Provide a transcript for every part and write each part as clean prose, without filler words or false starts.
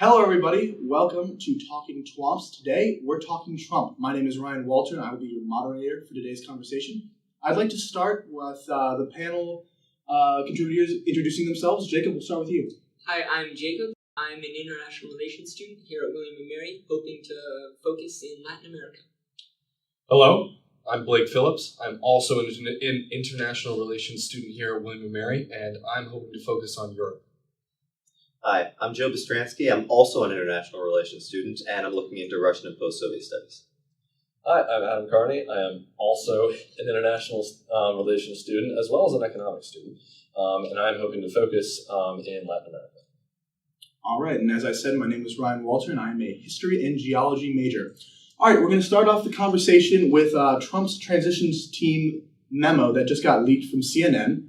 Hello, everybody. Welcome to Talking TWAMPs. Today, we're talking Trump. My name is Ryan Walter, and I will be your moderator for today's conversation. I'd like to start with the panel contributors introducing themselves. Jacob, we'll start with you. Hi, I'm Jacob. I'm an international relations student here at William & Mary, hoping to focus in Latin America. Hello, I'm Blake Phillips. I'm also an international relations student here at William & Mary, and I'm hoping to focus on Europe. Hi, I'm Joe Bystransky. I'm also an international relations student, and I'm looking into Russian and post-Soviet studies. Hi, I'm Adam Carney. I am also an international relations student as well as an economics student, and I'm hoping to focus in Latin America. All right, and as I said, my name is Ryan Walter, and I'm a history and geology major. All right, we're going to start off the conversation with Trump's transitions team memo that just got leaked from CNN.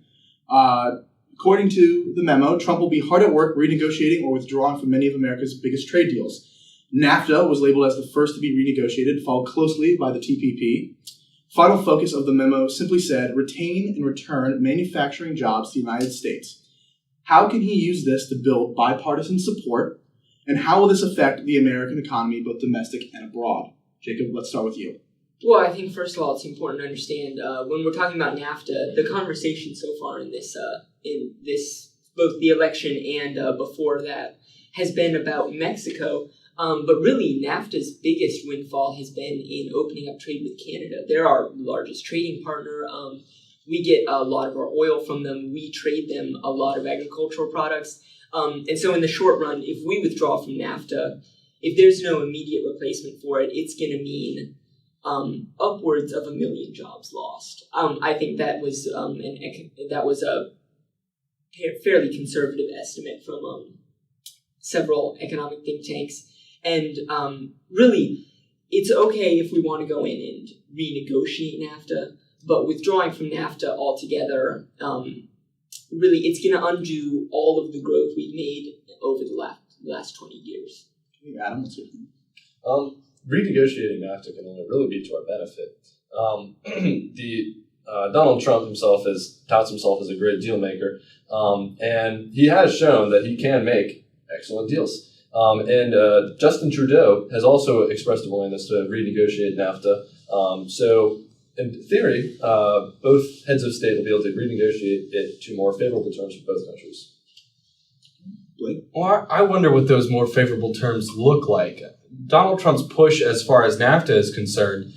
According to the memo, Trump will be hard at work renegotiating or withdrawing from many of America's biggest trade deals. NAFTA was labeled as the first to be renegotiated, followed closely by the TPP. Final focus of the memo simply said, retain and return manufacturing jobs to the United States. How can he use this to build bipartisan support, and how will this affect the American economy, both domestic and abroad? Jacob, let's start with you. Well, I think, first of all, it's important to understand when we're talking about NAFTA, the conversation so far in this, both the election and before that, has been about Mexico. But really, NAFTA's biggest windfall has been in opening up trade with Canada. They're our largest trading partner. We get a lot of our oil from them. We trade them a lot of agricultural products. And so in the short run, if we withdraw from NAFTA, if there's no immediate replacement for it, it's going to mean upwards of 1 million jobs lost. I think that was a fairly conservative estimate from several economic think tanks. And really, it's okay if we want to go in and renegotiate NAFTA, but withdrawing from NAFTA altogether, really, it's going to undo all of the growth we've made over the last 20 years. Adam, what's your opinion? Renegotiating NAFTA can only really be to our benefit. Donald Trump himself touts himself as a great deal maker, and he has shown that he can make excellent deals. And Justin Trudeau has also expressed a willingness to renegotiate NAFTA. So, in theory, both heads of state will be able to renegotiate it to more favorable terms for both countries. Well, I wonder what those more favorable terms look like. Donald Trump's push as far as NAFTA is concerned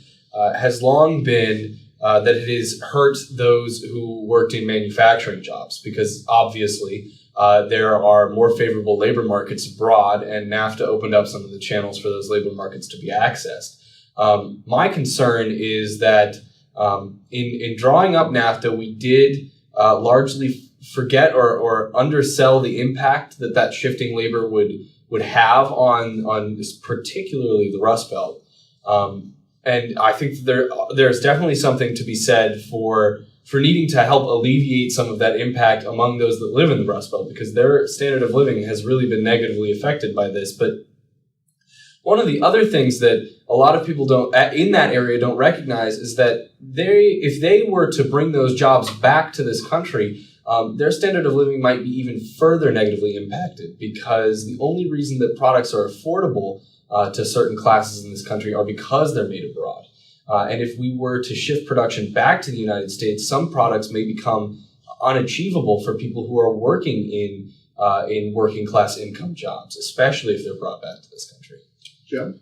has long been that it has hurt those who worked in manufacturing jobs because obviously there are more favorable labor markets abroad, and NAFTA opened up some of the channels for those labor markets to be accessed. My concern is that in drawing up NAFTA, we did largely forget or undersell the impact that shifting labor would have on particularly the Rust Belt. And I think there's definitely something to be said for needing to help alleviate some of that impact among those that live in the Rust Belt, because their standard of living has really been negatively affected by this. But one of the other things that a lot of people in that area don't recognize is that if they were to bring those jobs back to this country, their standard of living might be even further negatively impacted, because the only reason that products are affordable to certain classes in this country are because they're made abroad. And if we were to shift production back to the United States, some products may become unachievable for people who are working in working class income jobs, especially if they're brought back to this country. Joe?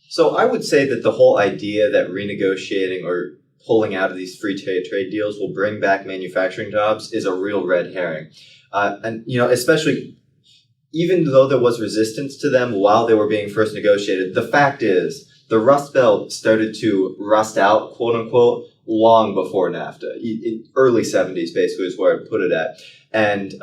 So I would say that the whole idea that renegotiating or pulling out of these free trade deals will bring back manufacturing jobs is a real red herring. And, especially even though there was resistance to them while they were being first negotiated, the fact is the Rust Belt started to rust out, quote unquote, long before NAFTA. In early 70s, basically, is where I put it at. And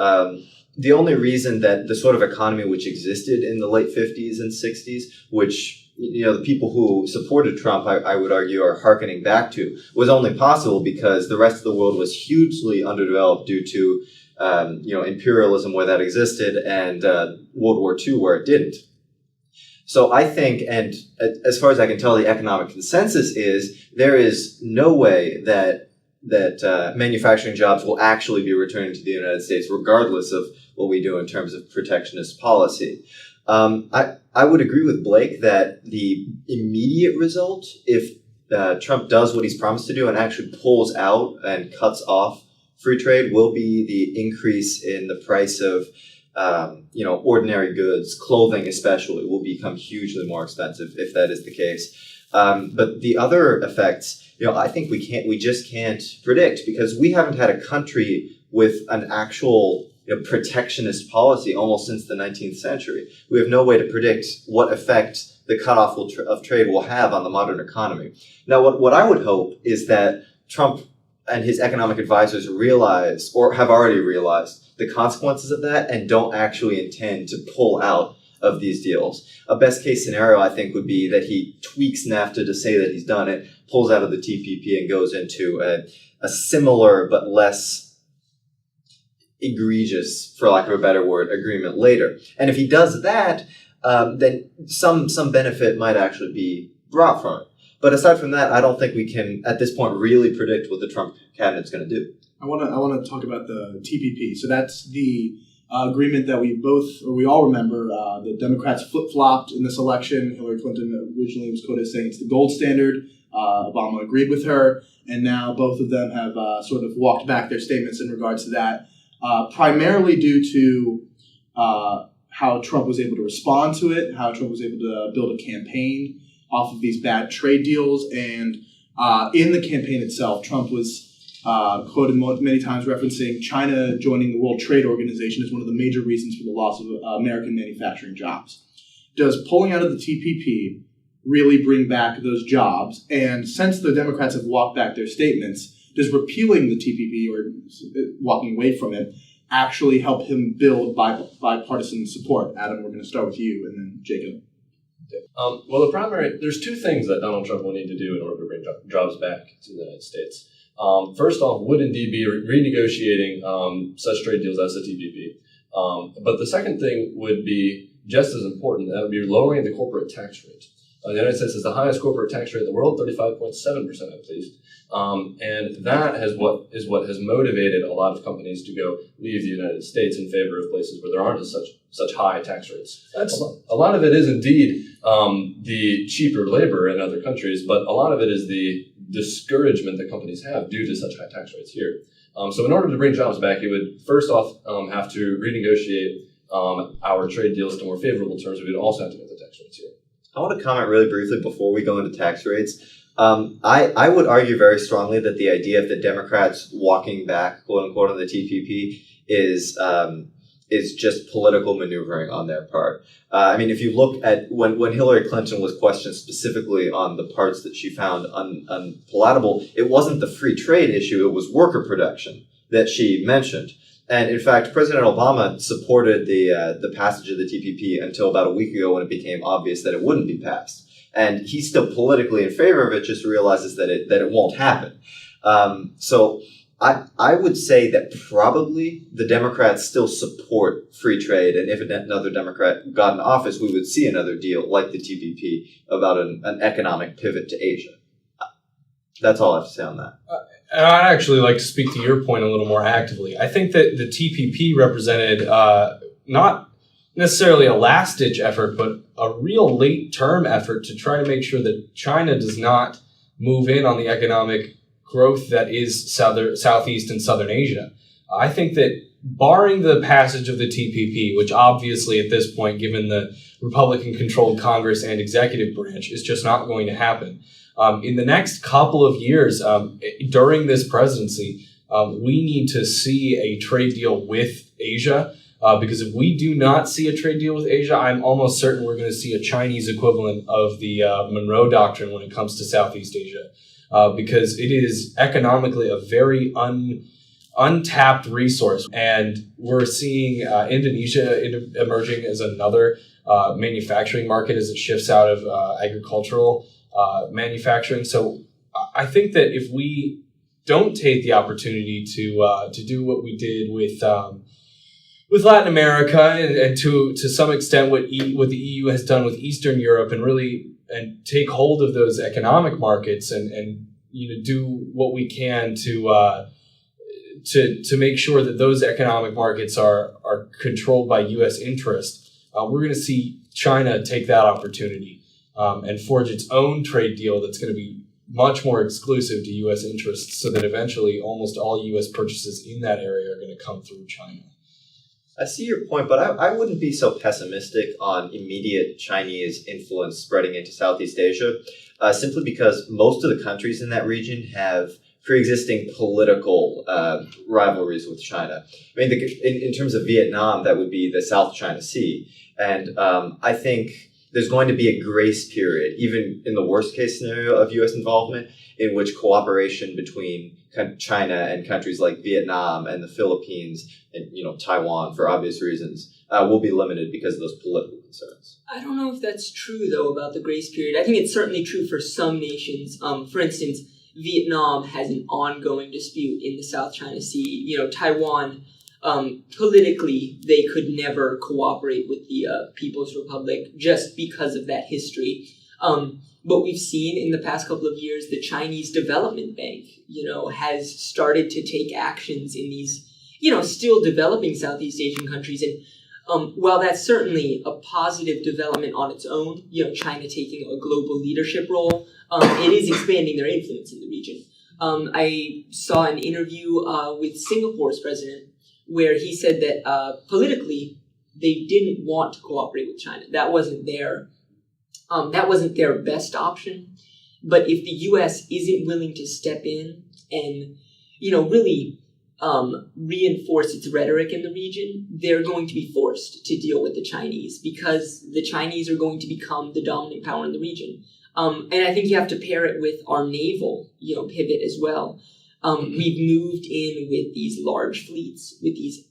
the only reason that the sort of economy which existed in the late 50s and 60s, which the people who supported Trump, I would argue, are hearkening back to, was only possible because the rest of the world was hugely underdeveloped due to, imperialism where that existed and World War II where it didn't. So I think, and as far as I can tell, the economic consensus is there is no way that manufacturing jobs will actually be returning to the United States, regardless of what we do in terms of protectionist policy. I would agree with Blake that the immediate result, if Trump does what he's promised to do and actually pulls out and cuts off free trade, will be the increase in the price of ordinary goods. Clothing especially will become hugely more expensive if that is the case. But the other effects, I think we just can't predict, because we haven't had a country with an actual protectionist policy almost since the 19th century. We have no way to predict what effect the cutoff of trade will have on the modern economy. Now, what I would hope is that Trump and his economic advisors realize, or have already realized, the consequences of that and don't actually intend to pull out of these deals. A best case scenario, I think, would be that he tweaks NAFTA to say that he's done it, pulls out of the TPP, and goes into a similar but less egregious, for lack of a better word, agreement later. And if he does that, then some benefit might actually be brought from it. But aside from that, I don't think we can, at this point, really predict what the Trump cabinet's going to do. I want to talk about the TPP. So that's the agreement that we all remember. The Democrats flip-flopped in this election. Hillary Clinton originally was quoted as saying it's the gold standard. Obama agreed with her, and now both of them have sort of walked back their statements in regards to that, primarily due to how Trump was able to respond to it, how Trump was able to build a campaign off of these bad trade deals. And in the campaign itself, Trump was quoted many times referencing China joining the World Trade Organization as one of the major reasons for the loss of American manufacturing jobs. Does pulling out of the TPP really bring back those jobs? And since the Democrats have walked back their statements, does repealing the TPP or walking away from it actually help him build bipartisan support? Adam, we're going to start with you, and then Jacob. There's two things that Donald Trump will need to do in order to bring jobs back to the United States. First off, would indeed be renegotiating such trade deals as the TPP. But the second thing would be just as important. That would be lowering the corporate tax rate. The United States has the highest corporate tax rate in the world, 35.7%, I believe. And that is what has motivated a lot of companies to go leave the United States in favor of places where there aren't such high tax rates. A lot of it is indeed the cheaper labor in other countries, but a lot of it is the discouragement that companies have due to such high tax rates here. So in order to bring jobs back, it would first off have to renegotiate our trade deals to more favorable terms. We would also have to get the tax rates here. I want to comment really briefly before we go into tax rates. I would argue very strongly that the idea of the Democrats walking back, quote unquote, on the TPP is just political maneuvering on their part. If you look at when Hillary Clinton was questioned specifically on the parts that she found unpalatable, it wasn't the free trade issue, it was worker protection that she mentioned. And in fact, President Obama supported the passage of the TPP until about a week ago when it became obvious that it wouldn't be passed. And he's still politically in favor of it, just realizes that it won't happen. So I would say that probably the Democrats still support free trade, and if another Democrat got in office, we would see another deal like the TPP about an economic pivot to Asia. That's all I have to say on that. And I'd actually like to speak to your point a little more actively. I think that the TPP represented not necessarily a last-ditch effort, but a real late-term effort to try to make sure that China does not move in on the economic growth that is Southeast and Southern Asia. I think that barring the passage of the TPP, which obviously at this point, given the Republican-controlled Congress and executive branch, is just not going to happen. In the next couple of years, during this presidency, we need to see a trade deal with Asia. Because if we do not see a trade deal with Asia, I'm almost certain we're going to see a Chinese equivalent of the Monroe Doctrine when it comes to Southeast Asia. Because it is economically a very untapped resource. And we're seeing Indonesia emerging as another manufacturing market as it shifts out of agricultural manufacturing. So I think that if we don't take the opportunity to do what we did with Latin America and to some extent what the EU has done with Eastern Europe and take hold of those economic markets and do what we can to make sure that those economic markets are controlled by U.S. interest, we're going to see China take that opportunity and forge its own trade deal that's going to be much more exclusive to U.S. interests, so that eventually almost all U.S. purchases in that area are going to come through China. I see your point, but I wouldn't be so pessimistic on immediate Chinese influence spreading into Southeast Asia, simply because most of the countries in that region have pre-existing political rivalries with China. I mean, in terms of Vietnam, that would be the South China Sea. And I think there's going to be a grace period, even in the worst case scenario of U.S. involvement, in which cooperation between China and countries like Vietnam and the Philippines and Taiwan, for obvious reasons, will be limited because of those political concerns. I don't know if that's true, though, about the grace period. I think it's certainly true for some nations. For instance, Vietnam has an ongoing dispute in the South China Sea. Taiwan, politically, they could never cooperate with the People's Republic just because of that history. But we've seen in the past couple of years, the Chinese Development Bank, has started to take actions in these, still developing Southeast Asian countries. And while that's certainly a positive development on its own, China taking a global leadership role, it is expanding their influence in the region. I saw an interview with Singapore's president where he said that politically they didn't want to cooperate with China. That wasn't their best option. But if the U.S. isn't willing to step in and really reinforce its rhetoric in the region, they're going to be forced to deal with the Chinese because the Chinese are going to become the dominant power in the region. And I think you have to pair it with our naval, pivot as well. We've moved in with these large fleets, with these,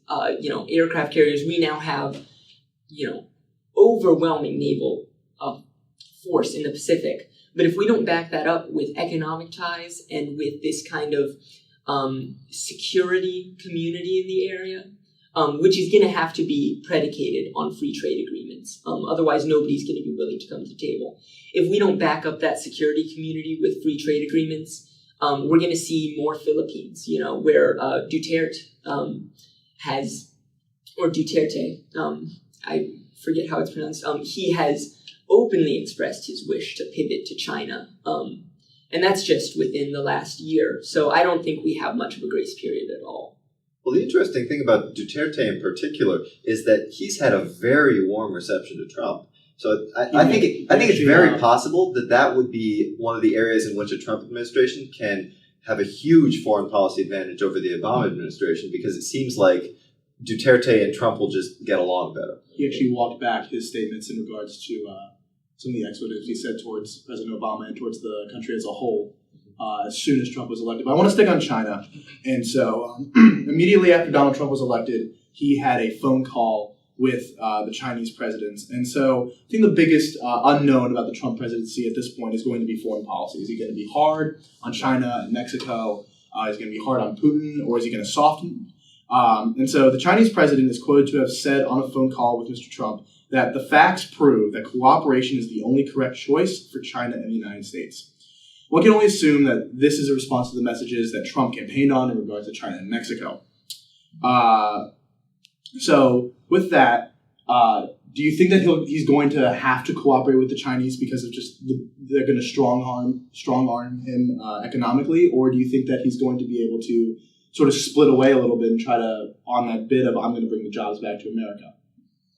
aircraft carriers. We now have, overwhelming naval force in the Pacific. But if we don't back that up with economic ties and with this kind of security community in the area, which is going to have to be predicated on free trade agreements. Otherwise, nobody's going to be willing to come to the table. If we don't back up that security community with free trade agreements, we're going to see more Philippines, where Duterte, I forget how it's pronounced, he has openly expressed his wish to pivot to China. And that's just within the last year. So I don't think we have much of a grace period at all. Well, the interesting thing about Duterte in particular is that he's had a very warm reception to Trump. So I think it's very possible that would be one of the areas in which a Trump administration can have a huge foreign policy advantage over the Obama administration, because it seems like Duterte and Trump will just get along better. He actually walked back his statements in regards to some of the expletives he said towards President Obama and towards the country as a whole as soon as Trump was elected. But I want to stick on China. And so immediately after Donald Trump was elected, he had a phone call with the Chinese presidents. And so I think the biggest unknown about the Trump presidency at this point is going to be foreign policy. Is he going to be hard on China and Mexico? Is he going to be hard on Putin? Or is he going to soften? And so the Chinese president is quoted to have said on a phone call with Mr. Trump that the facts prove that cooperation is the only correct choice for China and the United States. One can only assume that this is a response to the messages that Trump campaigned on in regards to China and Mexico. So with that, do you think that he's going to have to cooperate with the Chinese because of just they're going to strong arm him economically, or do you think that he's going to be able to sort of split away a little bit and try to on that bit of I'm going to bring the jobs back to America?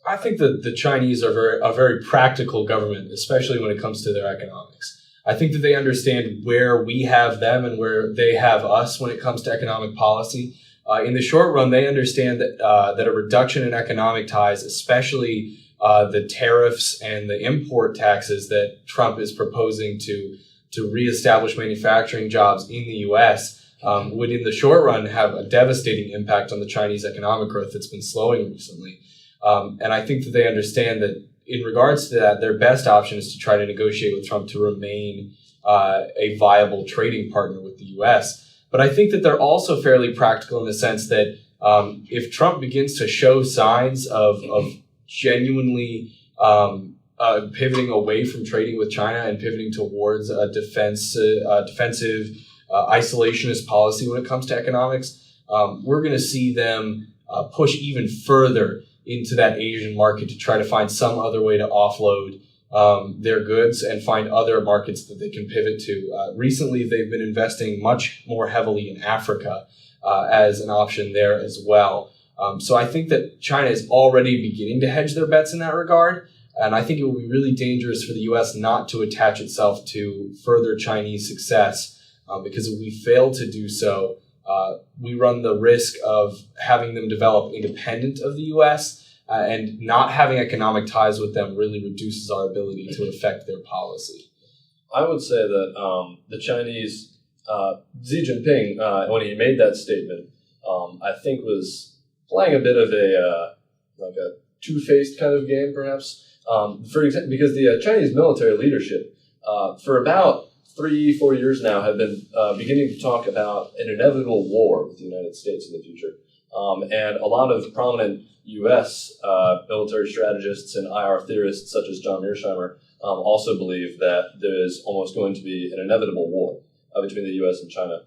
I think that the Chinese are a very practical government, especially when it comes to their economics. I think that they understand where we have them and where they have us when it comes to economic policy. In the short run, they understand that a reduction in economic ties, especially the tariffs and the import taxes that Trump is proposing to reestablish manufacturing jobs in the U.S., would in the short run have a devastating impact on the Chinese economic growth that's been slowing recently. And I think that they understand that in regards to that, their best option is to try to negotiate with Trump to remain a viable trading partner with the U.S. But I think that they're also fairly practical in the sense that if Trump begins to show signs of genuinely pivoting away from trading with China and pivoting towards a defensive isolationist policy when it comes to economics, we're going to see them push even further into that Asian market to try to find some other way to offload their goods and find other markets that they can pivot to. Recently, they've been investing much more heavily in Africa as an option there as well. So I think that China is already beginning to hedge their bets in that regard. And I think it will be really dangerous for the U.S. not to attach itself to further Chinese success, because if we fail to do so, we run the risk of having them develop independent of the U.S., and not having economic ties with them really reduces our ability to affect their policy. I would say that the Chinese, Xi Jinping, when he made that statement, I think was playing a bit of a two-faced kind of game, perhaps. For example, because the Chinese military leadership, for about 3-4 years now, have been beginning to talk about an inevitable war with the United States in the future. And a lot of prominent U.S. Military strategists and IR theorists, such as John Mearsheimer, also believe that there is almost going to be an inevitable war between the U.S. and China.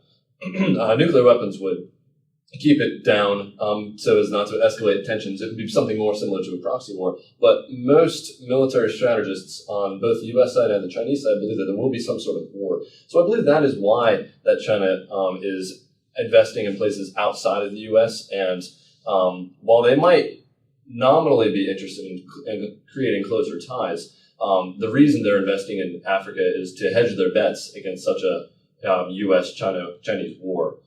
Nuclear weapons would keep it down so as not to escalate tensions. It would be something more similar to a proxy war. But most military strategists on both the U.S. side and the Chinese side believe that there will be some sort of war. So I believe that is why that China is investing in places outside of the U.S. And while they might nominally be interested in creating closer ties, the reason they're investing in Africa is to hedge their bets against such a U.S.-Chinese war.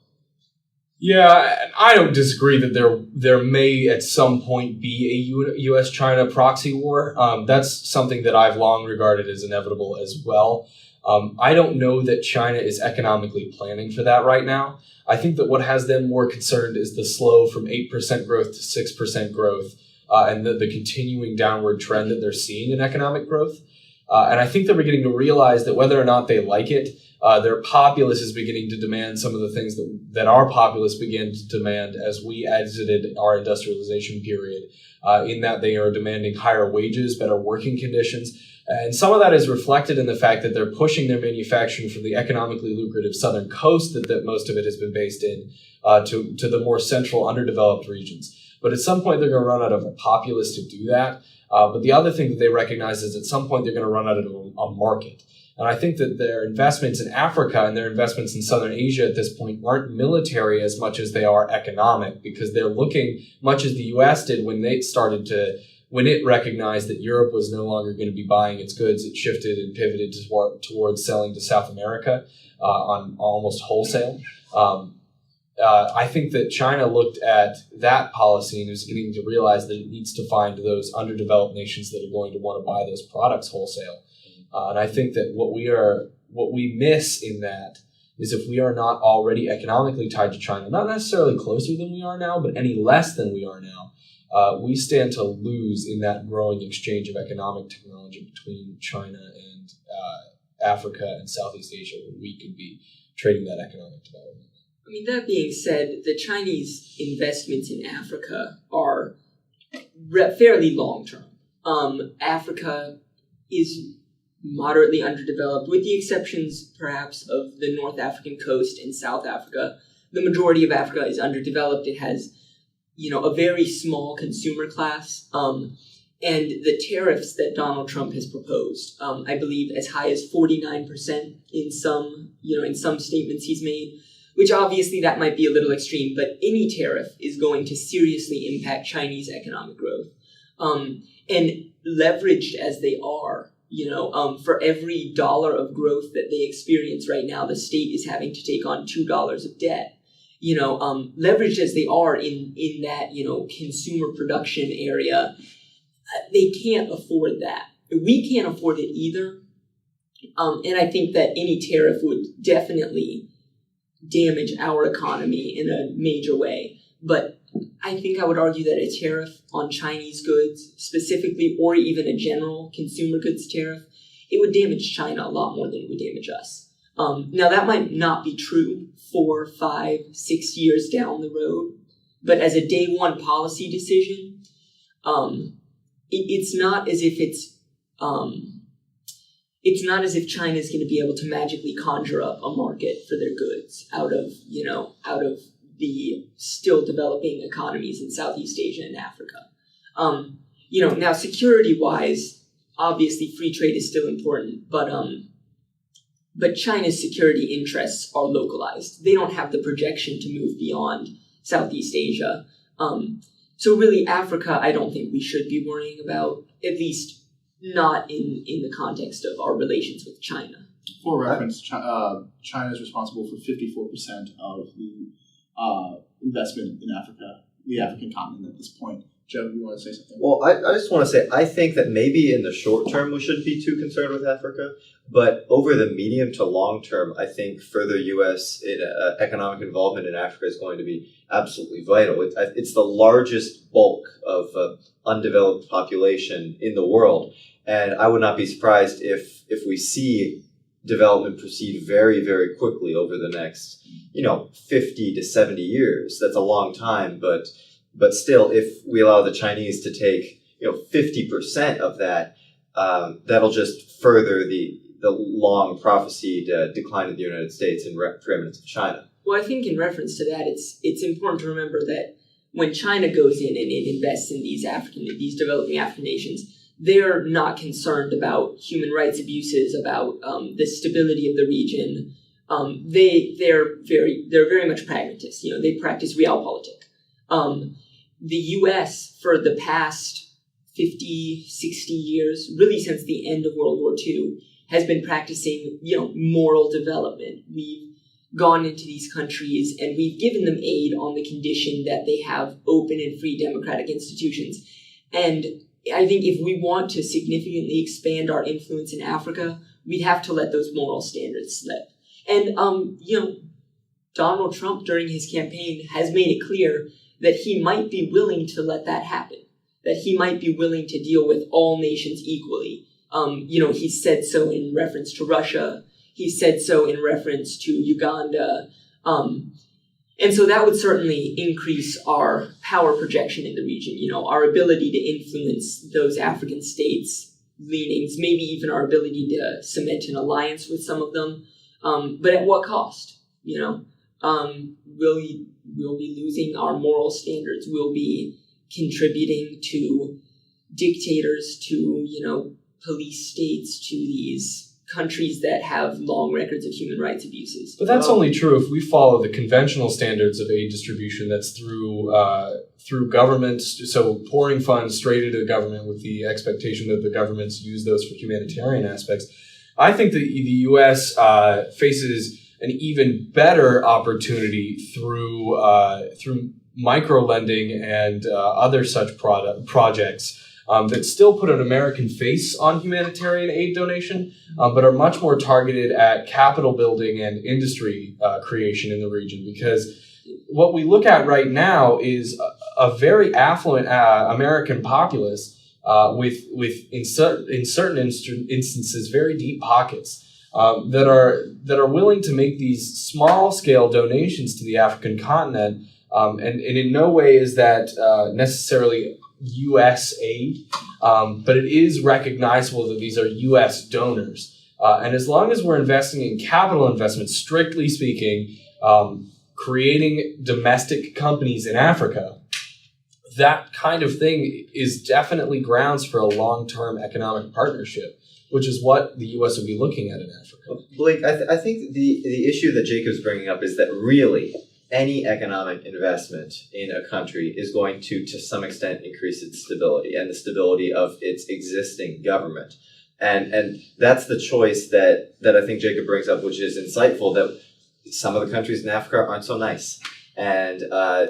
Yeah, I don't disagree that there may at some point be a U.S.-China proxy war. That's something that I've long regarded as inevitable as well. I don't know that China is economically planning for that right now. I think that what has them more concerned is the slow from 8% growth to 6% growth, and the continuing downward trend that they're seeing in economic growth. And I think that we're getting to realize that whether or not they like it, their populace is beginning to demand some of the things that our populace began to demand as we exited our industrialization period, in that they are demanding higher wages, better working conditions. And some of that is reflected in the fact that they're pushing their manufacturing from the economically lucrative southern coast that most of it has been based in to the more central underdeveloped regions. But at some point, they're going to run out of a populace to do that. But the other thing that they recognize is at some point, they're going to run out of a market. And I think that their investments in Africa and their investments in Southern Asia at this point aren't military as much as they are economic, because they're looking, much as the U.S. did when it recognized that Europe was no longer going to be buying its goods, it shifted and pivoted towards selling to South America on almost wholesale. I think that China looked at that policy and is beginning to realize that it needs to find those underdeveloped nations that are going to want to buy those products wholesale. And I think that what we miss in that is if we are not already economically tied to China, not necessarily closer than we are now, but any less than we are now, we stand to lose in that growing exchange of economic technology between China and Africa and Southeast Asia, where we could be trading that economic development. I mean, that being said, the Chinese investments in Africa are fairly long-term. Africa is moderately underdeveloped, with the exceptions, perhaps, of the North African coast and South Africa. The majority of Africa is underdeveloped. It has, a very small consumer class. And the tariffs that Donald Trump has proposed, I believe as high as 49% in some statements he's made, which obviously that might be a little extreme, but any tariff is going to seriously impact Chinese economic growth. And leveraged as they are, for every dollar of growth that they experience right now, the state is having to take on $2 of debt. Leveraged as they are in that, consumer production area, they can't afford that. We can't afford it either. And I think that any tariff would definitely damage our economy in a major way. But I think I would argue that a tariff on Chinese goods specifically, or even a general consumer goods tariff, it would damage China a lot more than it would damage us. Now, that might not be true 4, 5, 6 years down the road, but as a day one policy decision, it's not as if China is going to be able to magically conjure up a market for their goods out of the still developing economies in Southeast Asia and Africa. Now security-wise, obviously free trade is still important, but China's security interests are localized. They don't have the projection to move beyond Southeast Asia. So really, Africa, I don't think we should be worrying about, at least not in the context of our relations with China. For reference, China is responsible for 54% of the investment in Africa, the African continent at this point. Joe, you want to say something? Well, I just want to say, I think that maybe in the short term we shouldn't be too concerned with Africa, but over the medium to long term, I think further U.S. Economic involvement in Africa is going to be absolutely vital. It's the largest bulk of undeveloped population in the world, and I would not be surprised if we see development proceed very, very quickly over the next, 50 to 70 years. That's a long time, but still, if we allow the Chinese to take 50% of that, that'll just further the long prophesied decline of the United States and preeminence of China. Well, I think in reference to that, it's important to remember that when China goes in and it invests in these developing African nations, they're not concerned about human rights abuses, about the stability of the region. They're very much pragmatists. They practice realpolitik. The U.S. for the past 50, 60 years, really since the end of World War II, has been practicing, moral development. We've gone into these countries and we've given them aid on the condition that they have open and free democratic institutions. And I think if we want to significantly expand our influence in Africa, we'd have to let those moral standards slip. And, Donald Trump during his campaign has made it clear that he might be willing to let that happen, that he might be willing to deal with all nations equally. He said so in reference to Russia. He said so in reference to Uganda. And so that would certainly increase our power projection in the region, our ability to influence those African states' leanings, maybe even our ability to cement an alliance with some of them. But at what cost? We'll be losing our moral standards. We'll be contributing to dictators, to, police states, to these countries that have long records of human rights abuses. But that's only true if we follow the conventional standards of aid distribution. That's through governments, so pouring funds straight into the government with the expectation that the governments use those for humanitarian aspects. I think that the U.S. faces an even better opportunity through micro-lending and other such projects that still put an American face on humanitarian aid donation, but are much more targeted at capital building and industry creation in the region. Because what we look at right now is a very affluent American populace with in certain instances very deep pockets. That are willing to make these small scale donations to the African continent, and in no way is that necessarily U.S. aid, but it is recognizable that these are U.S. donors, and as long as we're investing in capital investments, strictly speaking, creating domestic companies in Africa, that kind of thing is definitely grounds for a long-term economic partnership, which is what the U.S. would be looking at in Africa. Blake, I think the issue that Jacob's bringing up is that really any economic investment in a country is going to some extent increase its stability and the stability of its existing government. And that's the choice that I think Jacob brings up, which is insightful, that some of the countries in Africa aren't so nice. And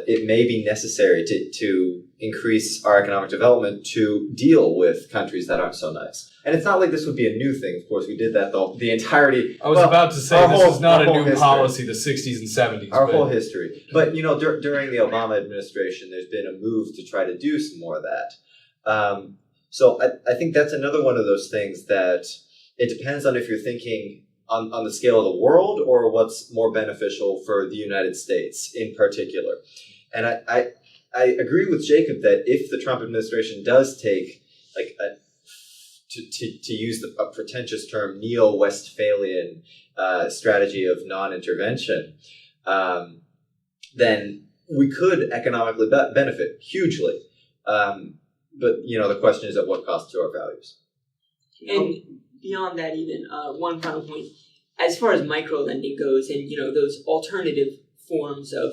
it may be necessary to increase our economic development to deal with countries that aren't so nice. And it's not like this would be a new thing. Of course, we did that the entirety. I was about to say this is not a new policy, the 60s and 70s. Our whole history. But, during the Obama administration, there's been a move to try to do some more of that. So I think that's another one of those things that it depends on if you're thinking on the scale of the world or what's more beneficial for the United States in particular. And I agree with Jacob that if the Trump administration does take to use a pretentious term, neo-Westphalian strategy of non-intervention, then we could economically benefit hugely. But the question is, at what cost to our values? And beyond that, even one final point, as far as micro lending goes, and those alternative forms of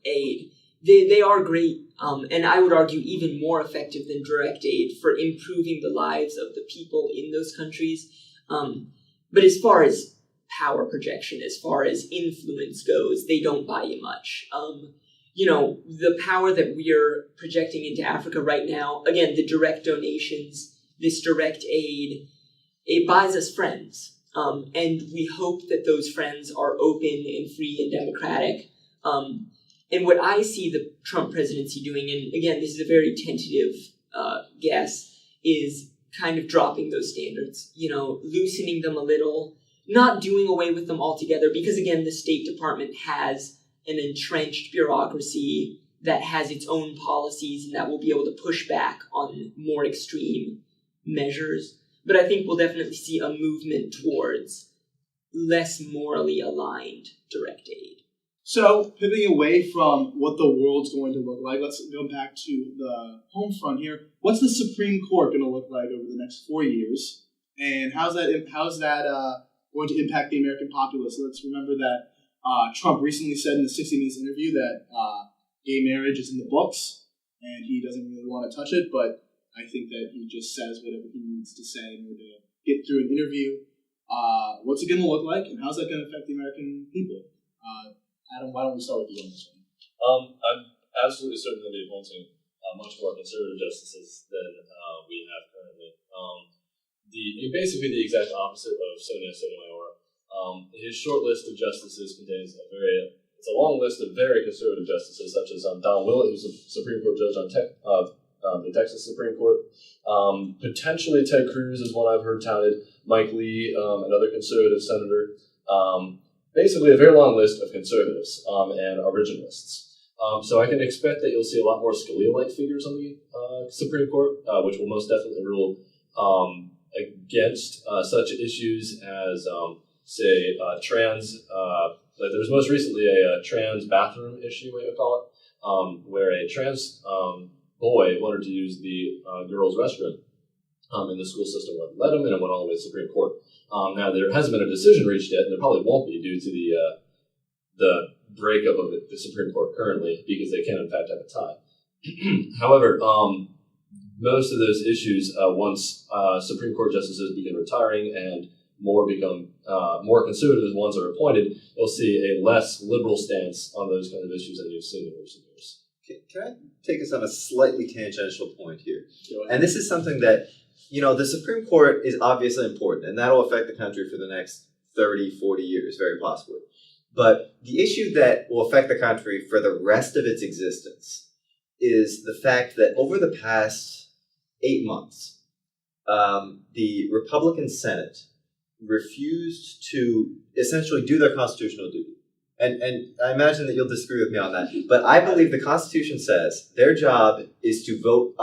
aid, they are great, and I would argue even more effective than direct aid for improving the lives of the people in those countries. But as far as power projection, as far as influence goes, they don't buy you much. The power that we're projecting into Africa right now, again, the direct donations, this direct aid, it buys us friends. And we hope that those friends are open and free and democratic. And what I see the Trump presidency doing, and again, this is a very tentative guess, is kind of dropping those standards, loosening them a little, not doing away with them altogether, because again, the State Department has an entrenched bureaucracy that has its own policies and that will be able to push back on more extreme measures. But I think we'll definitely see a movement towards less morally aligned direct aid. So, pivoting away from what the world's going to look like, let's go back to the home front here. What's the Supreme Court going to look like over the next 4 years? And how's that going to impact the American populace? Let's remember that Trump recently said in the 60 Minutes interview that gay marriage is in the books, and he doesn't really want to touch it, but I think that he just says whatever he needs to say in order to get through an interview. What's it going to look like, and how's that going to affect the American people? Adam, why don't we start with you on this one? I'm absolutely certain that they're appointing much more conservative justices than we have currently. Basically the exact opposite of Sonia Sotomayor. His short list of justices contains it's a long list of very conservative justices, such as Don Willett, who's a Supreme Court judge on the Texas Supreme Court. Potentially Ted Cruz is one I've heard touted. Mike Lee, another conservative senator. Basically a very long list of conservatives and originalists. So I can expect that you'll see a lot more Scalia-like figures on the Supreme Court, which will most definitely rule against such issues as, say, trans. Like there was most recently a trans bathroom issue, we would call it, where a trans boy wanted to use the girls' restroom in the school system, wouldn't let him, and it went all the way to the Supreme Court. Now, there hasn't been a decision reached yet, and there probably won't be due to the breakup of the Supreme Court currently, because they can, in fact, have a tie. However, most of those issues, once Supreme Court justices begin retiring and more conservative ones are appointed, you'll see a less liberal stance on those kind of issues than you've seen in recent years. Can I take us on a slightly tangential point here? And this is something that, the Supreme Court is obviously important, and that'll affect the country for the next 30, 40 years, very possibly. But the issue that will affect the country for the rest of its existence is the fact that over the past 8 months, the Republican Senate refused to essentially do their constitutional duty. And I imagine that you'll disagree with me on that. But I believe the Constitution says their job is to vote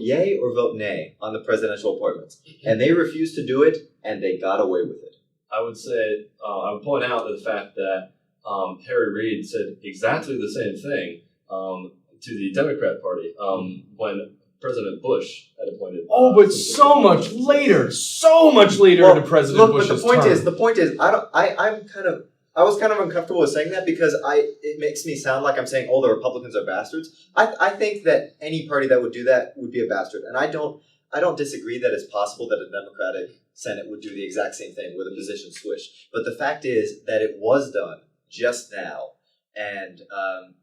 yay or vote nay on the presidential appointments. And they refused to do it, and they got away with it. I would say, I would point out the fact that Harry Reid said exactly the same thing to the Democrat Party when President Bush had appointed. But so much later into President Bush's but term. the point is, I was kind of uncomfortable with saying that because it makes me sound like I'm saying, the Republicans are bastards. I think that any party that would do that would be a bastard, and I don't disagree that it's possible that a Democratic Senate would do the exact same thing with a position switch. But the fact is that it was done just now, and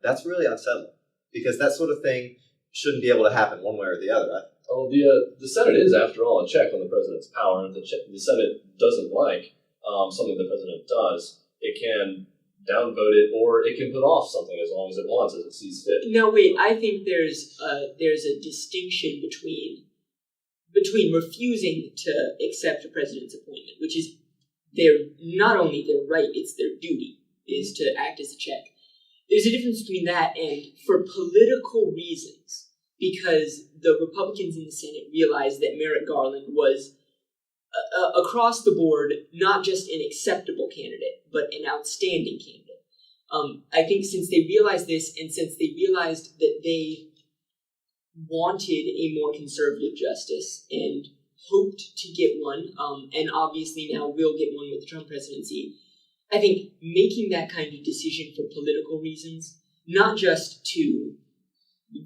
that's really unsettling because that sort of thing shouldn't be able to happen one way or the other. Well, the Senate is, after all, a check on the president's power, and if the Senate doesn't like something the president does, it can downvote it, or it can put off something as long as it wants, as it sees fit. No, wait. I think there's a distinction between refusing to accept a president's appointment, which is not only their right, it's their duty, is to act as a check. There's a difference between that and for political reasons, because the Republicans in the Senate realized that Merrick Garland was across the board, not just an acceptable candidate, but an outstanding candidate. I think since they realized this, and since they realized that they wanted a more conservative justice and hoped to get one, and obviously now will get one with the Trump presidency. I think making that kind of decision for political reasons, not just to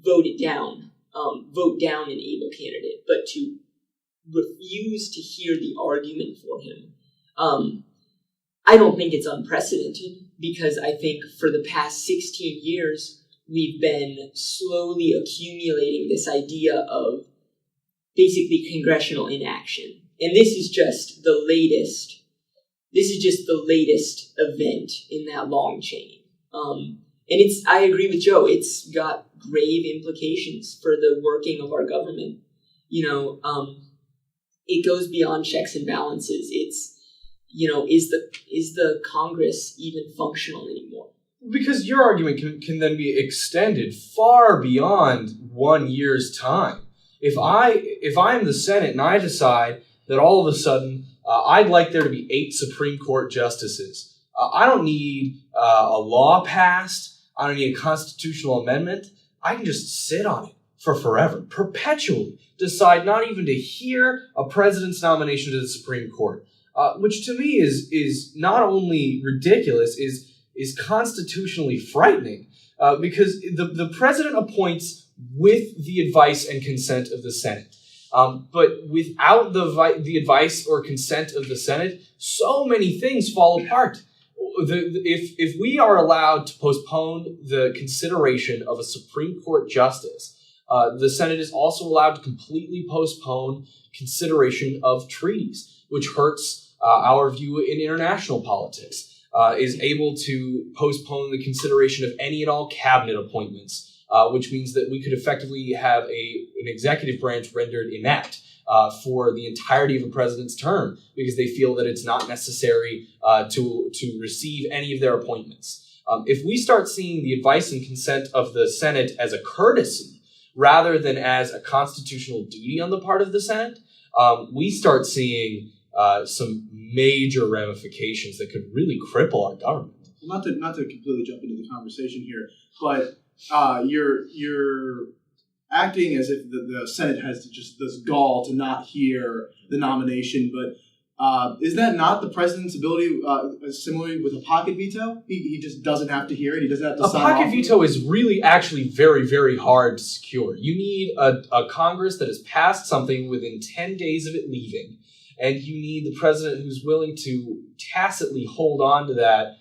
vote down an able candidate, but to refuse to hear the argument for him. I don't think it's unprecedented, because I think for the past 16 years, we've been slowly accumulating this idea of basically congressional inaction. And this is just the latest event in that long chain. And I agree with Joe, it's got grave implications for the working of our government. It goes beyond checks and balances. It's, is the Congress even functional anymore? Because your argument can then be extended far beyond 1 year's time. If I'm the Senate and I decide that all of a sudden I'd like there to be 8 Supreme Court justices, I don't need a law passed. I don't need a constitutional amendment. I can just sit on it for forever, perpetually decide not even to hear a president's nomination to the Supreme Court, which to me is not only ridiculous, is constitutionally frightening, because the president appoints with the advice and consent of the Senate. But without the advice or consent of the Senate, so many things fall apart. If we are allowed to postpone the consideration of a Supreme Court justice, the Senate is also allowed to completely postpone consideration of treaties, which hurts our view in international politics, is able to postpone the consideration of any and all cabinet appointments, which means that we could effectively have an executive branch rendered inept for the entirety of a president's term, because they feel that it's not necessary to receive any of their appointments. If we start seeing the advice and consent of the Senate as a courtesy rather than as a constitutional duty on the part of the Senate, we start seeing some major ramifications that could really cripple our government. Not to completely jump into the conversation here, but you're acting as if the Senate has just this gall to not hear the nomination, but is that not the president's ability, similarly with a pocket veto? He just doesn't have to hear it. He doesn't have to sign off. A pocket veto is really actually very, very hard to secure. You need a Congress that has passed something within 10 days of it leaving, and you need the president who's willing to tacitly hold on to that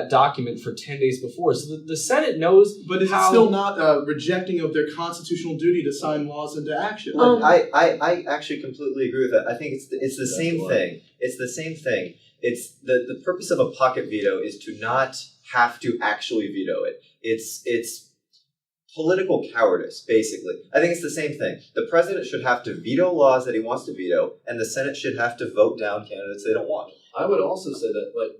document for 10 days before. So the Senate knows. But is it still not rejecting of their constitutional duty to sign laws into action? I actually completely agree with that. I think it's the same thing. It's the same thing. It's the purpose of a pocket veto is to not have to actually veto it. It's political cowardice, basically. I think it's the same thing. The president should have to veto laws that he wants to veto, and the Senate should have to vote down candidates they don't want. I would also say that,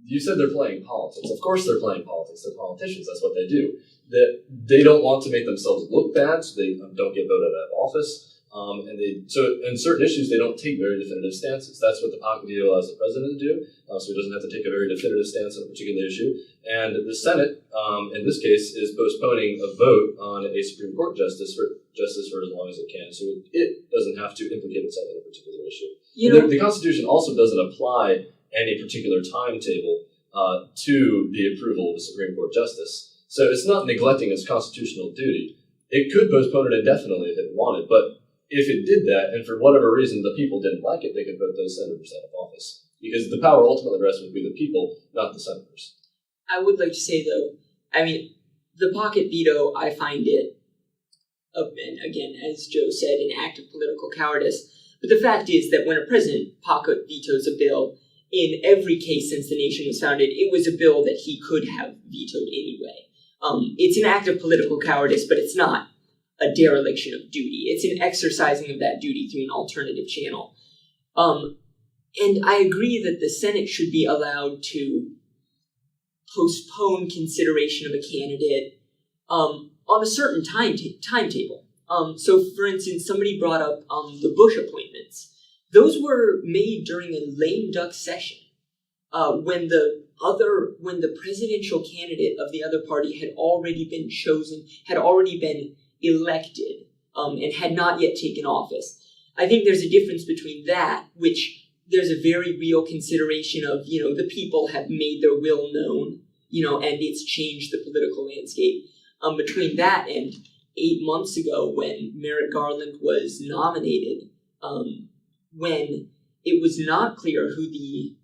you said they're playing politics. Of course they're playing politics. They're politicians. That's what they do. That they don't want to make themselves look bad, so they don't get voted out of office. So in certain issues, they don't take very definitive stances. That's what the pocket veto allows the president to do, so he doesn't have to take a very definitive stance on a particular issue. And the Senate, in this case, is postponing a vote on a Supreme Court justice for as long as it can, so it doesn't have to implicate itself in a particular issue. The Constitution also doesn't apply any particular timetable to the approval of a Supreme Court justice. So it's not neglecting its constitutional duty. It could postpone it indefinitely if it wanted, but if it did that, and for whatever reason the people didn't like it, they could vote those senators out of office. Because the power ultimately rests with the people, not the senators. I would like to say, though, the pocket veto, I find it, and again, as Joe said, an act of political cowardice. But the fact is that when a president pocket vetoes a bill, in every case since the nation was founded, it was a bill that he could have vetoed anyway. It's an act of political cowardice, but it's not a dereliction of duty. It's an exercising of that duty through an alternative channel. And I agree that the Senate should be allowed to postpone consideration of a candidate on a certain timetable. So, for instance, somebody brought up the Bush appointments. Those were made during a lame duck session when the presidential candidate of the other party had already been chosen, had already been elected and had not yet taken office. I think there's a difference between that, which there's a very real consideration of, the people have made their will known, and it's changed the political landscape. Between that and 8 months ago when Merrick Garland was nominated, when it was not clear who even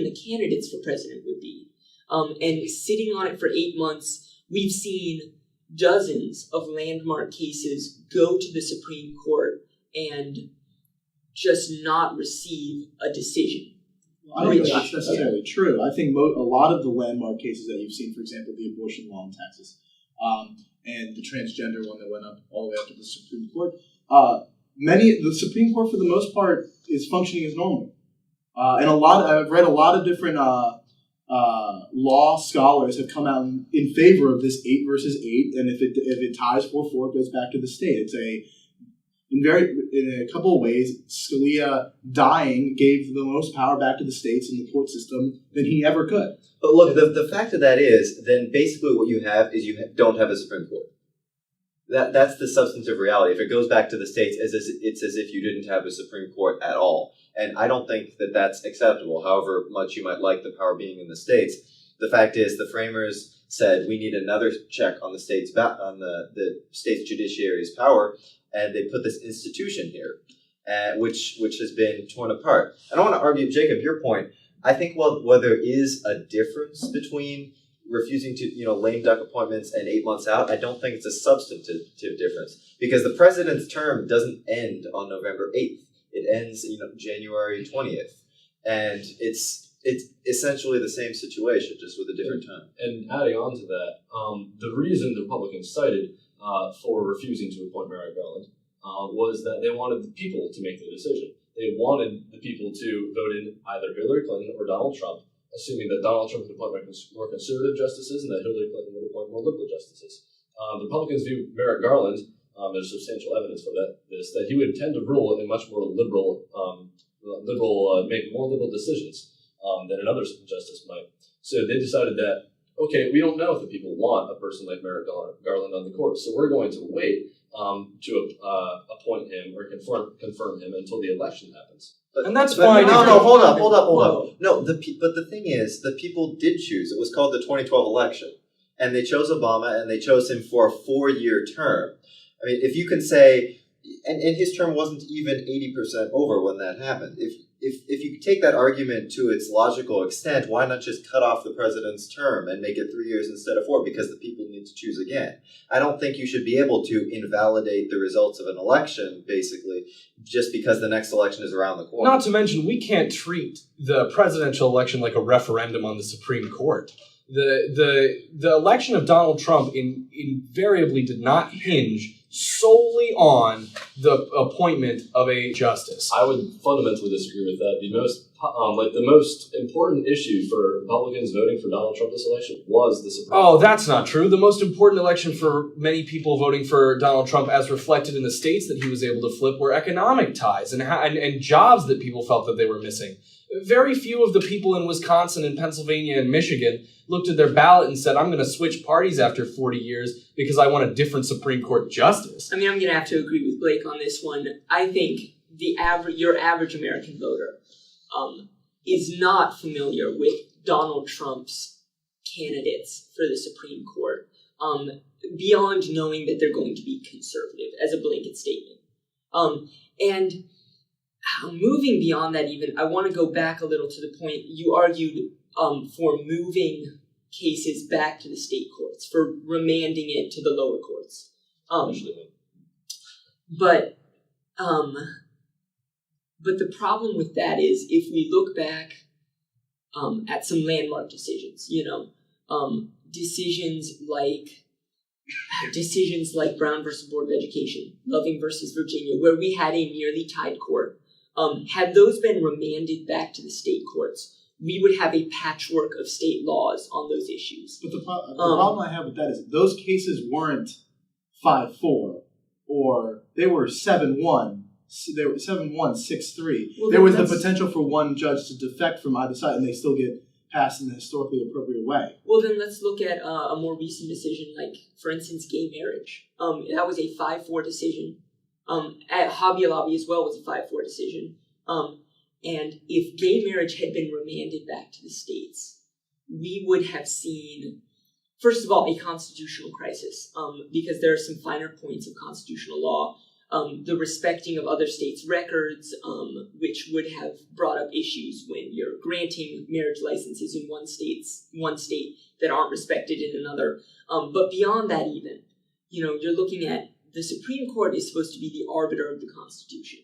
the candidates for president would be. And sitting on it for 8 months, we've seen dozens of landmark cases go to the Supreme Court and just not receive a decision. I don't think that's necessarily true. I think a lot of the landmark cases that you've seen, for example, the abortion law in Texas, and the transgender one that went up all the way up to the Supreme Court, the Supreme Court, for the most part, is functioning as normal. And I've read a lot of different law scholars have come out in favor of this 8 versus 8, and if it ties 4-4, it goes back to the state. In a couple of ways, Scalia dying gave the most power back to the states in the court system than he ever could. But look, the fact of that is, then basically what you have is you don't have a Supreme Court. That's the substantive reality. If it goes back to the states, it's as if you didn't have a Supreme Court at all. And I don't think that that's acceptable, however much you might like the power being in the states. The fact is, the framers said we need another check on the states' judiciary's power, and they put this institution here, which has been torn apart. And I want to argue, Jacob, your point. I think while there is a difference between refusing to lame duck appointments and 8 months out, I don't think it's a substantive difference, because the president's term doesn't end on November 8th. It ends January 20th, and it's essentially the same situation, just with a different time. And adding on to that, the reason the Republicans cited for refusing to appoint Merrick Garland was that they wanted the people to make the decision. They wanted the people to vote in either Hillary Clinton or Donald Trump, assuming that Donald Trump would appoint more conservative justices and that Hillary Clinton would appoint more liberal justices. The Republicans view Merrick Garland, there's substantial evidence for that he would tend to rule in much more make more liberal decisions than another justice might. So they decided that, okay, we don't know if the people want a person like Merrick Garland on the court, so we're going to wait to appoint him or confirm him until the election happens. And that's fine. No, hold up. No, but the thing is, the people did choose. It was called the 2012 election, and they chose Obama, and they chose him for a 4-year term. I mean, if you can say, and his term wasn't even 80% over when that happened. If you take that argument to its logical extent, why not just cut off the president's term and make it 3 years instead of 4? Because the people need to choose again. I don't think you should be able to invalidate the results of an election, basically, just because the next election is around the corner. Not to mention, we can't treat the presidential election like a referendum on the Supreme Court. The election of Donald Trump invariably did not hinge solely on the appointment of a justice. I would fundamentally disagree with that. The most important issue for Republicans voting for Donald Trump this election was the Supreme Court. Oh, that's not true. The most important election for many people voting for Donald Trump, as reflected in the states that he was able to flip, were economic ties and jobs that people felt that they were missing. Very few of the people in Wisconsin and Pennsylvania and Michigan looked at their ballot and said, I'm going to switch parties after 40 years because I want a different Supreme Court justice. I mean, I'm going to have to agree with Blake on this one. I think your average American voter is not familiar with Donald Trump's candidates for the Supreme Court, beyond knowing that they're going to be conservative as a blanket statement. And moving beyond that even, I want to go back a little to the point you argued for moving cases back to the state courts, for remanding it to the lower courts. But the problem with that is, if we look back at some landmark decisions, decisions like Brown versus Board of Education, Loving versus Virginia, where we had a nearly tied court, had those been remanded back to the state courts, we would have a patchwork of state laws on those issues. But the problem I have with that is those cases weren't 5-4, or they were 7-1. They were 7-1, 6-3. Well, there was the potential for one judge to defect from either side, and they still get passed in a historically appropriate way. Well, then let's look at a more recent decision, like, for instance, gay marriage. That was a 5-4 decision. At Hobby Lobby as well was a 5-4 decision. And if gay marriage had been remanded back to the states, we would have seen, first of all, a constitutional crisis, because there are some finer points of constitutional law. The respecting of other states' records, which would have brought up issues when you're granting marriage licenses in one state that aren't respected in another. But beyond that, even, you're looking at the Supreme Court is supposed to be the arbiter of the Constitution,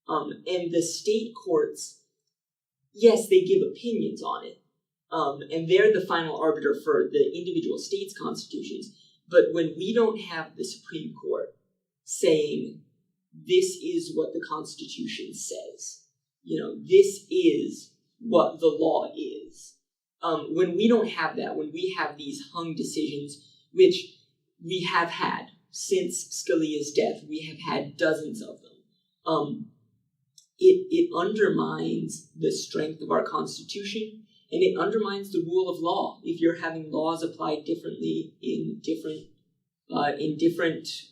and the state courts, yes, they give opinions on it, and they're the final arbiter for the individual states' constitutions. But when we don't have the Supreme Court saying, this is what the Constitution says, this is what the law is. When we don't have that, when we have these hung decisions, which we have had since Scalia's death, we have had dozens of them, it undermines the strength of our Constitution, and it undermines the rule of law if you're having laws applied differently in different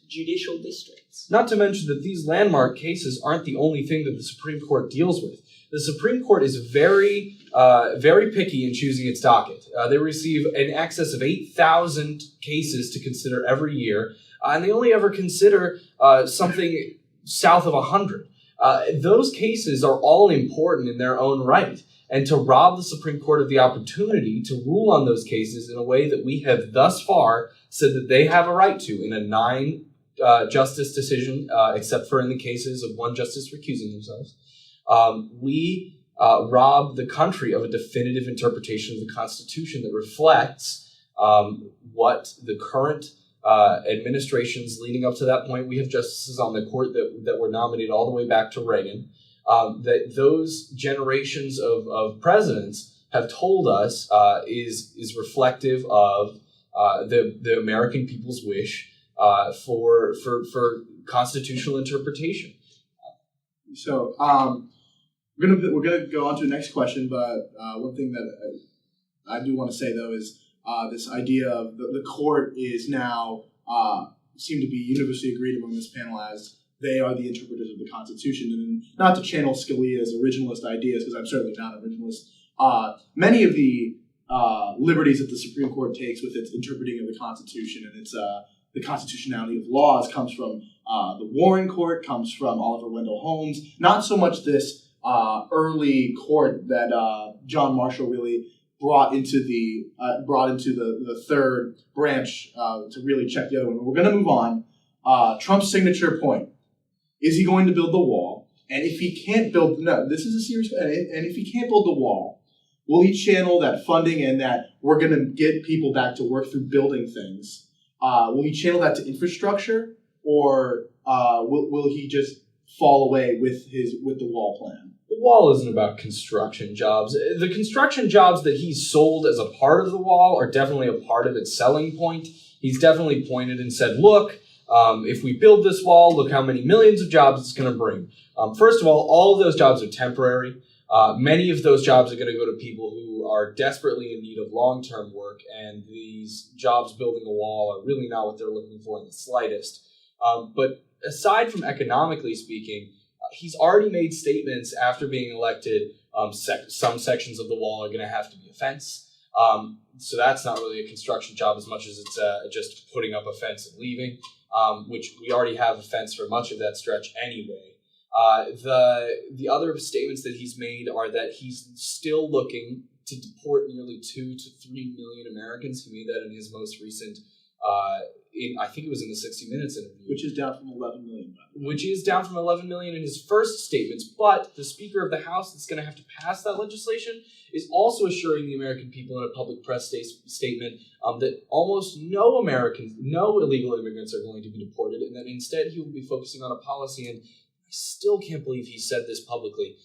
judicial districts. Not to mention that these landmark cases aren't the only thing that the Supreme Court deals with. The Supreme Court is very, very picky in choosing its docket. They receive in excess of 8,000 cases to consider every year, and they only ever consider something south of 100. Those cases are all important in their own right. And to rob the Supreme Court of the opportunity to rule on those cases in a way that we have thus far said that they have a right to in a 9-justice decision, except for in the cases of one justice recusing themselves, we rob the country of a definitive interpretation of the Constitution that reflects what the current administrations leading up to that point. We have justices on the court that were nominated all the way back to Reagan. That those generations of presidents have told us is reflective of the American people's wish for constitutional interpretation. So we're gonna go on to the next question, but one thing that I do want to say though is this idea of the court is now seem to be universally agreed among this panel as they are the interpreters of the Constitution. And not to channel Scalia's originalist ideas, because I'm certainly not an originalist, many of the liberties that the Supreme Court takes with its interpreting of the Constitution and its the constitutionality of laws comes from the Warren Court, comes from Oliver Wendell Holmes, not so much this early court that John Marshall really brought into the third branch to really check the other one. We're going to move on. Trump's signature point. Is he going to build the wall? And if he can't build, no, this is a serious, and if he can't build the wall, will he channel that funding and that we're going to get people back to work through building things? Will he channel that to infrastructure, or will he just fall away with the wall plan? The wall isn't about construction jobs. The construction jobs that he's sold as a part of the wall are definitely a part of its selling point. He's definitely pointed and said, look, if we build this wall, look how many millions of jobs it's going to bring. First of all of those jobs are temporary. Many of those jobs are going to go to people who are desperately in need of long-term work, and these jobs building a wall are really not what they're looking for in the slightest. But aside from economically speaking, he's already made statements after being elected. Some sections of the wall are going to have to be a fence. So that's not really a construction job as much as it's just putting up a fence and leaving, which we already have a fence for much of that stretch anyway. The other statements that he's made are that he's still looking to deport nearly 2 to 3 million Americans. He made that in his most recent, I think it was in the 60 Minutes interview. Which is down from 11 million. Which is down from 11 million in his first statements, but the Speaker of the House that's going to have to pass that legislation is also assuring the American people in a public press statement that almost no illegal immigrants are going to be deported, and that instead he will be focusing on a policy, and I still can't believe he said this publicly,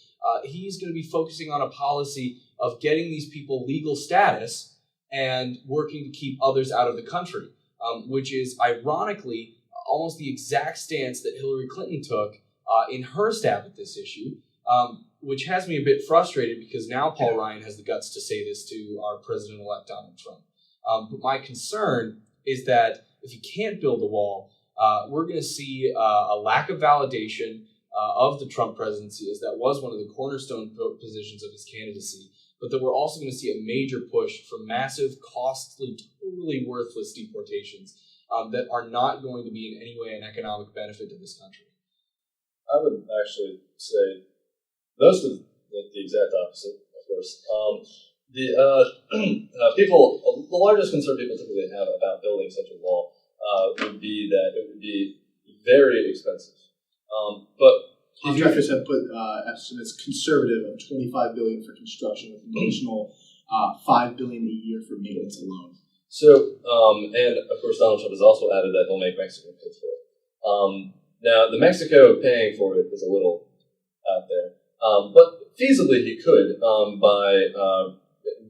he's going to be focusing on a policy of getting these people legal status and working to keep others out of the country, which is ironically almost the exact stance that Hillary Clinton took in her stab at this issue. which has me a bit frustrated because now Paul Ryan has the guts to say this to our president-elect Donald Trump. But my concern is that if he can't build a wall, we're going to see a lack of validation of the Trump presidency, as that was one of the cornerstone positions of his candidacy, but that we're also going to see a major push for massive, costly, totally worthless deportations that are not going to be in any way an economic benefit to this country. I would actually say most of the exact opposite, of course. The largest concern people typically have about building such a wall would be that it would be very expensive. But contractors have put estimates conservative of $25 billion for construction, with an additional $5 billion a year for maintenance alone. So, and of course, Donald Trump has also added that he'll make Mexico pay for it. Now, the Mexico paying for it is a little out there, but feasibly he could by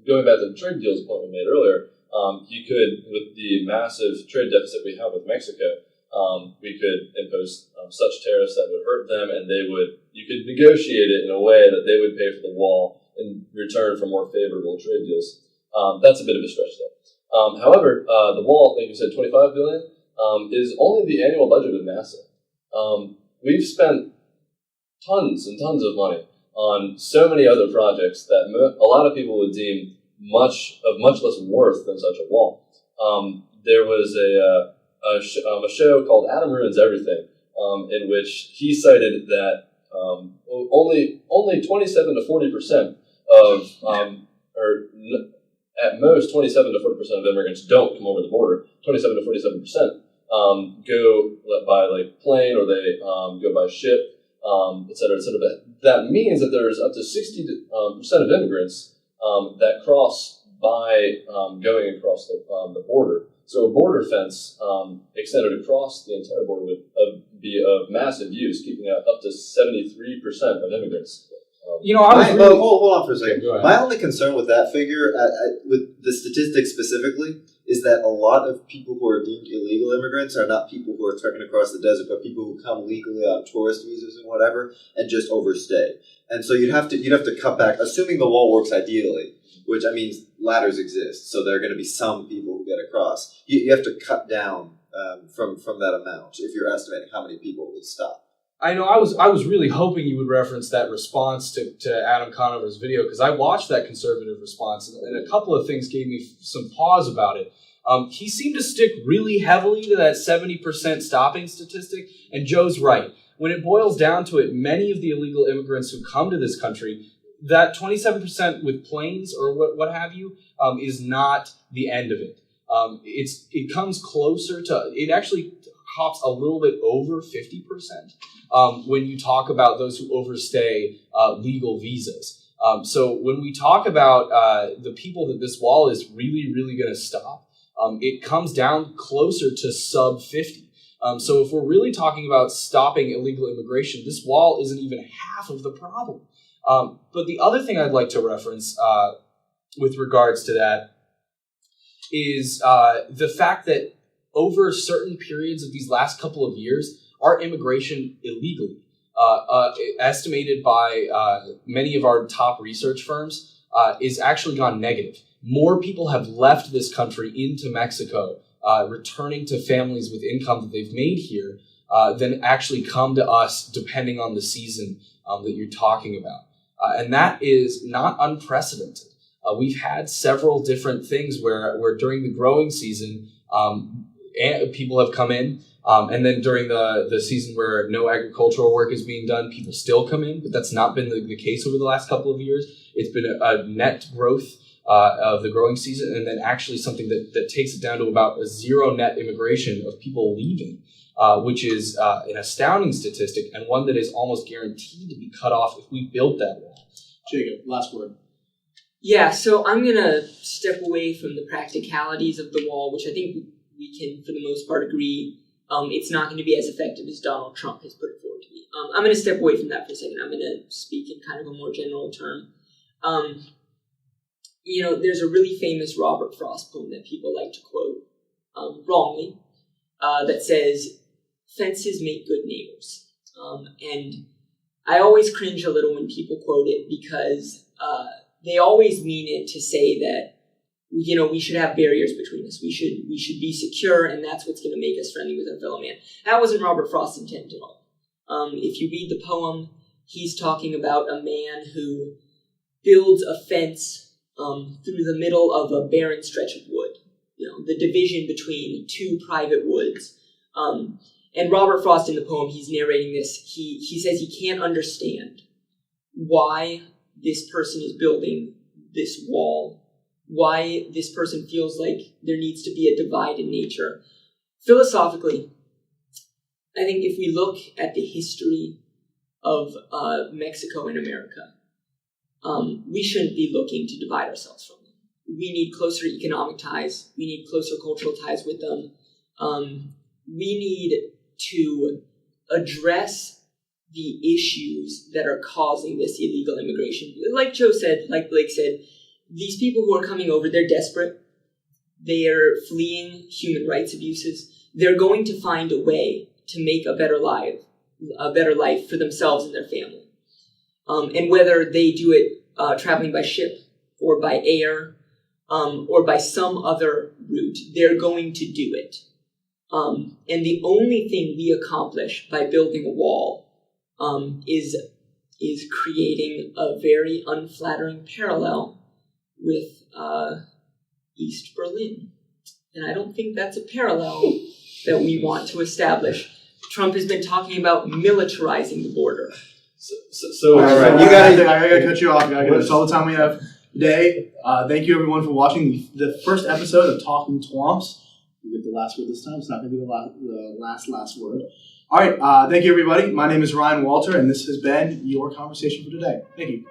going back to the trade deals point we made earlier. He could, with the massive trade deficit we have with Mexico, we could impose such tariffs that would hurt them, and you could negotiate it in a way that they would pay for the wall in return for more favorable trade deals. That's a bit of a stretch there. However, the wall, like you said, $25 billion, is only the annual budget of NASA. We've spent tons and tons of money on so many other projects that a lot of people would deem much less worth than such a wall. There was a show called Adam Ruins Everything, in which he cited that only 27 to 40% of, at most 27 to 40% of immigrants don't come over the border. 27 to 47% go by plane, or they go by ship, et cetera, et cetera. But that means that there's up to 60% of immigrants that cross by going across the border. So a border fence extended across the entire border would be of massive use, keeping out up to 73% of immigrants. Hold on for a second. Go ahead. My only concern with that figure, with the statistics specifically, is that a lot of people who are deemed illegal immigrants are not people who are trekking across the desert, but people who come legally on tourist visas and whatever, and just overstay. And so you'd have to cut back, assuming the wall works ideally, which, I mean, ladders exist, so there are going to be some people who get across. You have to cut down from that amount if you're estimating how many people would stop. I know. I was really hoping you would reference that response to Adam Conover's video, because I watched that conservative response, and a couple of things gave me some pause about it. He seemed to stick really heavily to that 70% stopping statistic, and Joe's right. When it boils down to it, many of the illegal immigrants who come to this country, that 27% with planes or what have you, is not the end of it. It comes closer to, it actually hops a little bit over 50% when you talk about those who overstay legal visas. So when we talk about the people that this wall is really, really going to stop, it comes down closer to sub 50. So if we're really talking about stopping illegal immigration, this wall isn't even half of the problem. But the other thing I'd like to reference with regards to that is the fact that over certain periods of these last couple of years, our immigration illegally, estimated by many of our top research firms, is actually gone negative. More people have left this country into Mexico, returning to families with income that they've made here, than actually come to us, depending on the season that you're talking about. And that is not unprecedented. We've had several different things where during the growing season, people have come in, and then during the season where no agricultural work is being done, people still come in, but that's not been the case over the last couple of years. It's been a net growth of the growing season, and then actually something that takes it down to about a zero net immigration of people leaving, which is an astounding statistic, and one that is almost guaranteed to be cut off if we built that wall. Jacob, last word. Yeah, so I'm going to step away from the practicalities of the wall, which I think we can, for the most part, agree it's not going to be as effective as Donald Trump has put it forward to be. I'm going to step away from that for a second. I'm going to speak in kind of a more general term. There's a really famous Robert Frost poem that people like to quote, wrongly, that says, "Fences make good neighbors." And I always cringe a little when people quote it because they always mean it to say that, we should have barriers between us. We should be secure, and that's what's going to make us friendly with our fellow man. That wasn't Robert Frost's intent at all. If you read the poem, he's talking about a man who builds a fence through the middle of a barren stretch of wood. The division between two private woods. And Robert Frost in the poem, he's narrating this. He says he can't understand why this person is building this wall, why this person feels like there needs to be a divide in nature. Philosophically, I think if we look at the history of Mexico and America, we shouldn't be looking to divide ourselves from them. We need closer economic ties. We need closer cultural ties with them. We need to address the issues that are causing this illegal immigration. Like Joe said, like Blake said, these people who are coming over, they're desperate. They are fleeing human rights abuses. They're going to find a way to make a better life for themselves and their family. And whether they do it traveling by ship or by air or by some other route, they're going to do it. And the only thing we accomplish by building a wall is creating a very unflattering parallel with East Berlin. And I don't think that's a parallel that we want to establish. Trump has been talking about militarizing the border. So all right, I gotta cut you off. That's all the time we have today. Thank you everyone for watching the first episode of Talking TWAMPs. We get the last word this time. It's not going to be the last word. All right. Thank you, everybody. My name is Ryan Walter, and this has been your conversation for today. Thank you.